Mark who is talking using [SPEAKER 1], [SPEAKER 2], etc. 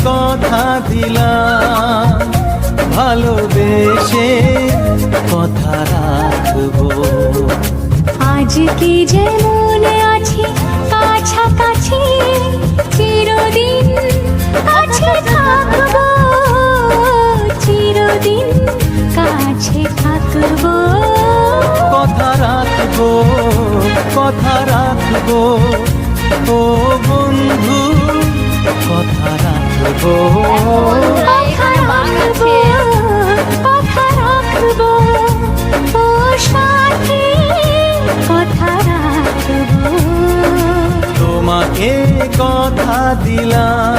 [SPEAKER 1] কথা দিলাম, ভালোবেসে কথা রাখবো।
[SPEAKER 2] আজকে যেমন আছি কাছাকাছি, চিরদিন কাছে থাকবো, চিরদিন কাছে থাকবো।
[SPEAKER 1] কথা রাখবো, কথা রাখবো, ও বন্ধু কথা রাখবো।
[SPEAKER 2] কথা রাখবো, কথা রাখবো, ও সাথী কথা রাখবো।
[SPEAKER 1] তোমাকে কথা দিলাম।